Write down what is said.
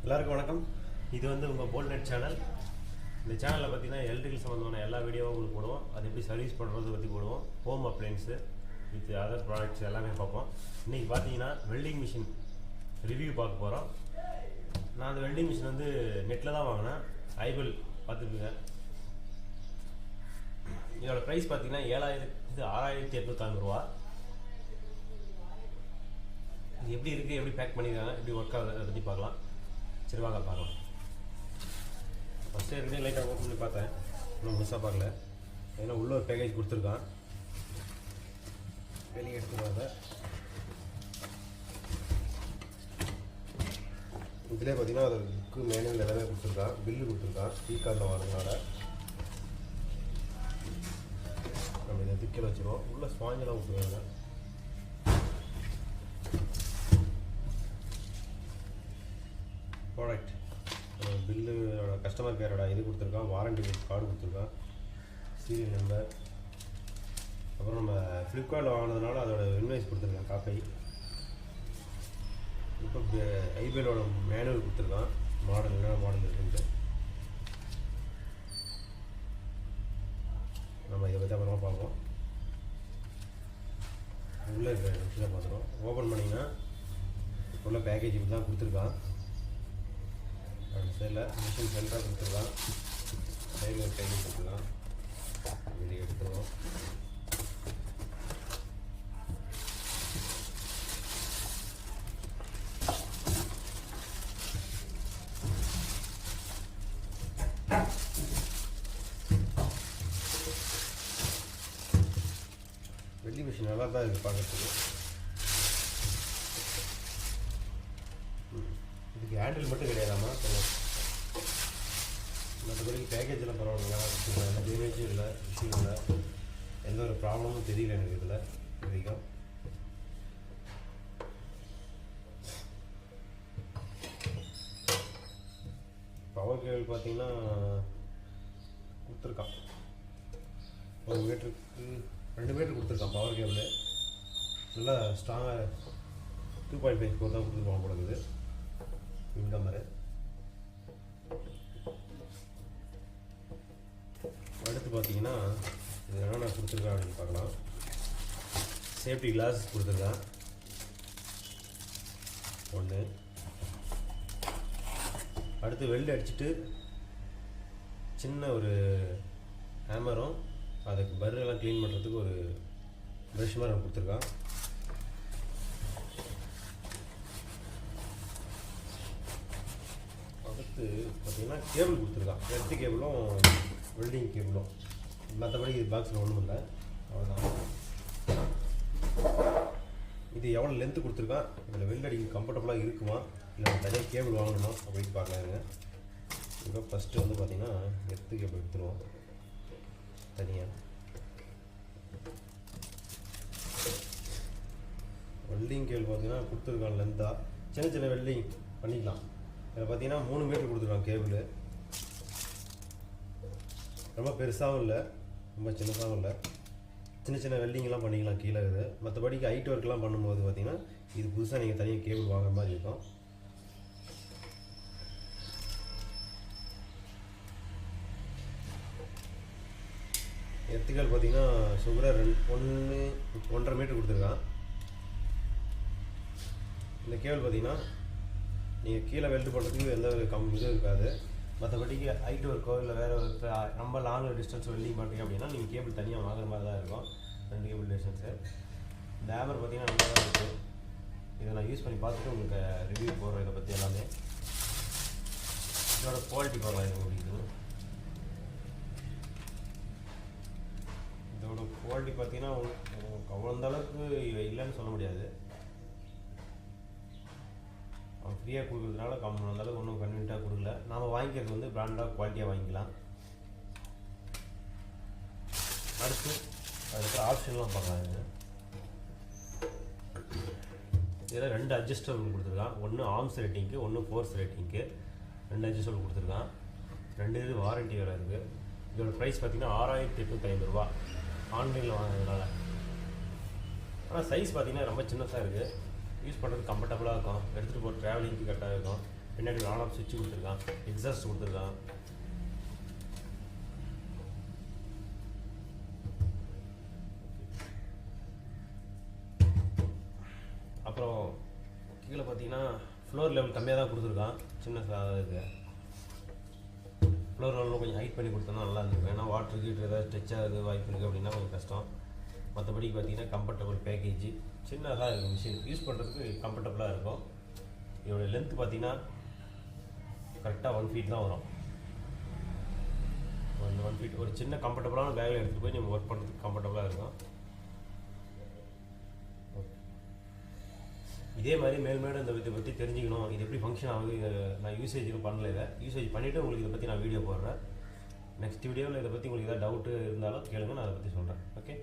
எல்லாருக்கும் வணக்கம். இது வந்து உங்கள் போல்நெட் சேனல். இந்த சேனலில் பார்த்தீங்கன்னா எலக்ட்ரிக்கல் சம்மந்தமான எல்லா வீடியோவும் உங்களுக்கு போடுவோம். அது எப்படி சர்வீஸ் பண்ணுறது பற்றி போடுவோம். Home appliances with other products எல்லாமே பார்ப்போம். இன்றைக்கி பார்த்தீங்கன்னா வெல்டிங் மிஷின் ரிவ்யூ பார்க்க போகிறோம். நான் அந்த வெல்டிங் மிஷின் வந்து நெட்டில் தான் வாங்கினேன். ஐபிள் பார்த்துருக்குங்க. இதோட ப்ரைஸ் பார்த்தீங்கன்னா 6,850 ரூபா. இது எப்படி இருக்குது, எப்படி பேக் பண்ணியிருக்காங்க, எப்படி ஒர்க் ஆகுது, அதை பற்றி பார்க்கலாம். சரி வாங்க பார்க்கலாம். ஃபஸ்ட்டு ஏற்கனவே லைட்டாக ஓப்பன் பண்ணி பார்த்தேன். இன்னும் மிஸ்ஸாக பார்க்கல. ஏன்னா உள்ள ஒரு பேக்கேஜ் கொடுத்துருக்கான். வெளியே எடுத்துருவாங்க. இதிலே பார்த்தீங்கன்னா அது புக்கு மேனுவல் எல்லாமே கொடுத்துருக்கான். பில்லு கொடுத்துருக்கான். கார்டில் வாங்கினால நம்ம இதை திக்கல் வச்சுருவோம். உள்ள ஸ்பாஞ்செல்லாம் கொடுத்துருக்காங்க. ப்ராடக்ட் பில்லோட கஸ்டமர் கேரோட இது கொடுத்துருக்கான். வாரண்டி கார்டு கொடுத்துருக்கான். Serial number. அப்புறம் நம்ம ஃப்ளிப்கார்ட்டில் வாங்கினதுனால அதோட இன்வாய்ஸ் கொடுத்துருக்கான் காப்பி. இப்போ ஐபிளோட மேனுவல் கொடுத்துருக்கான். மாடல் என்ன மாடல் இருக்குன்ட்டு நம்ம இதை பற்றி அப்புறமா பார்ப்போம். உள்ளே இருக்கிற மிஷினை பார்த்துருவோம். ஓப்பன் பண்ணிங்கன்னா உள்ள பேக்கேஜ் இப்படி தான் கொடுத்துருக்கான். சைடில் மிஷின் சென்டராக கொடுத்துருக்கான். சைடில் ஒரு டைமிங் கொடுத்துருக்கான். வெளியே எடுத்துருவோம். வெள்ளி மிஷின் நல்லா தான் இருக்குது பார்க்குறதுக்கு. இதுக்கு ஹேண்டில் மட்டும் கிடையாதாம்மா. மற்றபடி பேக்கேஜெல்லாம் பரவாயில்ல. எந்த டேமேஜும் இல்லை, இஷ்யூ இல்லை, எந்த ஒரு ப்ராப்ளமும் தெரியல எனக்கு இதில் வரைக்கும். பவர் கேபிள் பார்த்தீங்கன்னா கொடுத்துருக்கான். 1 மீட்டருக்கு 2 மீட்டர் கொடுத்துருக்கான் பவர் கேபிள். நல்லா ஸ்ட்ராங்காக 2.5 தான் கொடுத்துருக்கான் போல இருக்குது. இன்கம்மரு. அடுத்து பார்த்தீங்கன்னா இது என்னென்ன கொடுத்துருக்கான் அப்படின்னு பார்க்கலாம். சேஃப்டி கிளாஸ் கொடுத்துருக்கான் 1. அடுத்து வெல்டு அடிச்சுட்டு சின்ன ஒரு ஹேமரும் அதுக்கு பர்ரெல்லாம் க்ளீன் பண்ணுறதுக்கு ஒரு ப்ரஷ் மாதிரி கொடுத்துருக்கான். அடுத்து பார்த்தீங்கன்னா கேபிள் கொடுத்துருக்கான். எர்த்து கேபிளும் வெல்டிங் கேபிளும். மற்றபடி இது பாக்ஸில் ஒன்றும் இல்லை, அவ்வளோதான். இது எவ்வளோ லென்த்து கொடுத்துருக்கான், இதில் வெல்ட் அடிக்க கம்ஃபர்டபுளாக இருக்குமா, இல்லை தனியாக கேபிள் வாங்கணுமா அப்படின்னு பார்க்கலாங்க. இப்போ ஃபஸ்ட்டு வந்து பார்த்திங்கன்னா எர்த்து கேபிள் எடுத்துருவோம் தனியாக. வெல்டிங் கேபிள் பார்த்திங்கன்னா கொடுத்துருக்கான் லென்த்தாக. சின்ன சின்ன வெல்டிங் பண்ணிக்கலாம். இதில் பார்த்தீங்கன்னா 3 மீட்டர் கொடுத்துருக்கான் கேபிள். ரொம்ப பெருசாகவும் இல்லை, ரொம்ப சின்னதாகவும் இல்லை. சின்ன சின்ன வெல்டிங்கெலாம் பண்ணிக்கலாம் கீழே இது. மற்றபடிக்கு ஹைட் ஒர்க்லாம் பண்ணும்போது பார்த்தீங்கன்னா இது புதுசாக நீங்கள் தனியாக கேபிள் வாங்குற மாதிரி இருக்கும். எர்த்துகள் பார்த்தீங்கன்னா சுகராக 1.5 மீட்டர் கொடுத்துருக்கான். இந்த கேபிள் பார்த்தீங்கன்னா நீங்கள் கீழே வெல்டு பண்ணுறதுக்கு எந்த ஒரு இதுவும் இருக்காது. மற்றபடிக்கு ஹைட் ஒர்க்கோ இல்லை வேறு ஒரு ரொம்ப லாங் டிஸ்டன்ஸ் வெல்டிங் பண்ணுறீங்க அப்படின்னா நீங்கள் கேபிள் தனியாக வாங்குற மாதிரி தான் இருக்கும். 2 கேபிள் டிஸ்டன்ஸு. இந்த ஹேமர் பார்த்தீங்கன்னா நல்லா தான் இருக்குது. இதை நான் யூஸ் பண்ணி பார்த்துட்டு உங்களுக்கு ரிவ்யூ போடுறேன் இதை பற்றி எல்லாமே. இதோட குவாலிட்டி பார்க்கலாம். இது முடியுது. இதோட குவாலிட்டி பார்த்தீங்கன்னா அவ்வளோ அளவுக்கு இல்லைன்னு சொல்ல முடியாது. அவன் ஃப்ரீயாக கொடுக்குறதுனால அந்தளவுக்கு ஒன்றும் கன்வீனியண்ட்டாக கொடுக்கல. நாம் வாங்கிக்கிறது வந்து பிராண்டாக குவாலிட்டியாக வாங்கிக்கலாம். அடுத்து அதுக்கு ஆப்ஷன்லாம் பார்க்கலாம். இதில் 2 அட்ஜஸ்டபிள் கொடுத்துருக்கான். 1 ஆர்ம்ஸ் ரேட்டிங்க்கு, 1 ஃபோர்ஸ் ரேட்டிங்க்கு 2 அட்ஜஸ்டபிள் கொடுத்துருக்கான். 2 இது வாரண்ட்டி வேறு இருக்குது. இதோட ப்ரைஸ் பார்த்திங்கன்னா 6,850 ரூபா ஆன்லைனில் வாங்கினதுனால. ஆனால் சைஸ் பார்த்திங்கன்னா ரொம்ப சின்னதாக இருக்குது. யூஸ் பண்ணுறது கம்ஃபர்டபுளாக இருக்கும். எடுத்துகிட்டு போகிற ட்ராவலிங்க்கு கரெக்டாக இருக்கும். பின்னாடி ஒரு ஆன் ஆஃப் சுவிட்ச் கொடுத்துருக்கான், எக்ஸாஸ்ட் கொடுத்துருக்கான். அப்புறம் கீழே பார்த்தீங்கன்னா ஃப்ளோர் லெவல் கம்மியாக தான் கொடுத்துருக்கான். சின்ன இருக்குது ஃப்ளோர் லெவலில் கொஞ்சம் ஹைட் பண்ணி கொடுத்தோம்னா நல்லா இருந்துருக்கும். ஏன்னா வாட்டர் கீட்டர் ஏதாவது ஸ்ட்ரெச் ஆகுது வாய்ப்பு இருக்குது அப்படின்னா கொஞ்சம் கஷ்டம். மற்றபடி பார்த்தீங்கன்னா கம்ஃபர்டபுள் பேக்கேஜ், சின்னதாக இருக்கும். மிஷின் யூஸ் பண்ணுறதுக்கு கம்ஃபர்டபுளாக இருக்கும். இதோடய லென்த்து பார்த்தீங்கன்னா கரெக்டாக 1 feet தான் வரும். 1 feet ஒரு சின்ன கம்ஃபர்டபுளான பேக்கில் எடுத்துகிட்டு போய் நம்ம ஒர்க் பண்ணுறதுக்கு கம்ஃபர்டபுளாக இருக்கும். இதே மாதிரி மேல்மேலும் இந்த இதை பற்றி தெரிஞ்சுக்கணும், இது எப்படி ஃபங்க்ஷன் ஆகுது, இதை நான் யூசேஜுக்கு பண்ணல. இதை யூசேஜ் பண்ணிவிட்டு உங்களுக்கு இதை பற்றி நான் வீடியோ போடுறேன். நெக்ஸ்ட் வீடியோவில் இதை பற்றி உங்களுக்கு ஏதாவது டவுட்டு இருந்தாலும் கேளுங்க, நான் அதை பற்றி சொல்கிறேன். ஓகே.